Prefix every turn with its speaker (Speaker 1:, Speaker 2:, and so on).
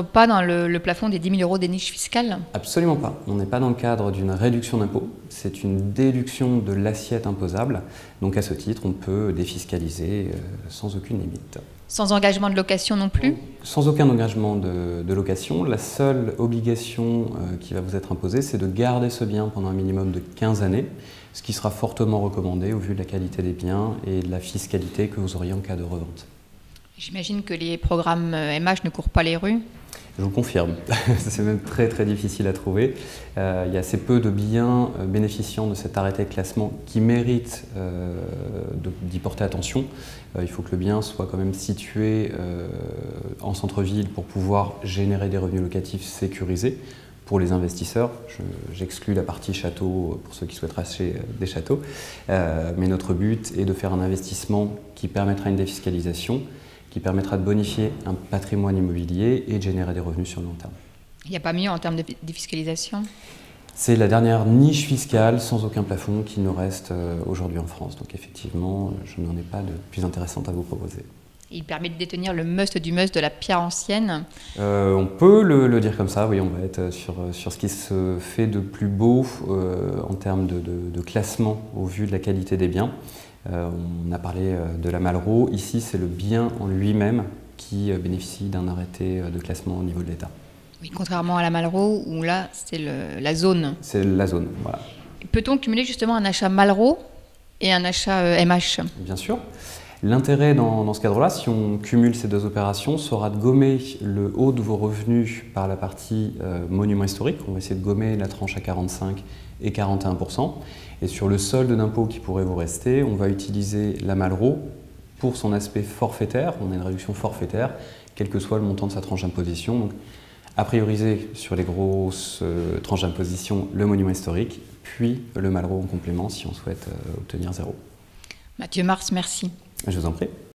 Speaker 1: Pas dans le plafond des 10 000 € des niches fiscales?
Speaker 2: Absolument pas. On n'est pas dans le cadre d'une réduction d'impôt, c'est une déduction de l'assiette imposable. Donc à ce titre, on peut défiscaliser sans aucune limite.
Speaker 1: Sans engagement de location non plus?
Speaker 2: Sans aucun engagement de location. La seule obligation qui va vous être imposée, c'est de garder ce bien pendant un minimum de 15 années, ce qui sera fortement recommandé au vu de la qualité des biens et de la fiscalité que vous auriez en cas de revente.
Speaker 1: J'imagine que les programmes MH ne courent pas les rues?
Speaker 2: Je vous confirme, c'est même très difficile à trouver. Il y a assez peu de biens bénéficiant de cet arrêté de classement qui méritent d'y porter attention. Il faut que le bien soit quand même situé en centre-ville pour pouvoir générer des revenus locatifs sécurisés pour les investisseurs. J'exclus la partie château pour ceux qui souhaitent racheter des châteaux. Mais notre but est de faire un investissement qui permettra une défiscalisation, qui permettra de bonifier un patrimoine immobilier et de générer des revenus sur le long terme.
Speaker 1: Il n'y a pas mieux en termes de défiscalisation?
Speaker 2: C'est la dernière niche fiscale sans aucun plafond qui nous reste aujourd'hui en France. Donc effectivement, je n'en ai pas de plus intéressante à vous proposer.
Speaker 1: Il permet de détenir le must du must de la pierre ancienne?
Speaker 2: On peut le dire comme ça, oui, on va être sur ce qui se fait de plus beau en termes de classement au vu de la qualité des biens. On a parlé de la Malraux. Ici, c'est le bien en lui-même qui bénéficie d'un arrêté de classement au niveau de l'État.
Speaker 1: Oui, contrairement à la Malraux, où là, c'est la zone.
Speaker 2: C'est la zone, voilà.
Speaker 1: Peut-on cumuler justement un achat Malraux et un achat MH?
Speaker 2: Bien sûr. L'intérêt dans ce cadre-là, si on cumule ces deux opérations, sera de gommer le haut de vos revenus par la partie monument historique. On va essayer de gommer la tranche à 45 et 41%. Et sur le solde d'impôt qui pourrait vous rester, on va utiliser la Malraux pour son aspect forfaitaire. On a une réduction forfaitaire, quel que soit le montant de sa tranche d'imposition. Donc, à prioriser sur les grosses tranches d'imposition le monument historique, puis le Malraux en complément si on souhaite obtenir 0.
Speaker 1: Mathieu Mars, merci.
Speaker 2: Je vous en prie.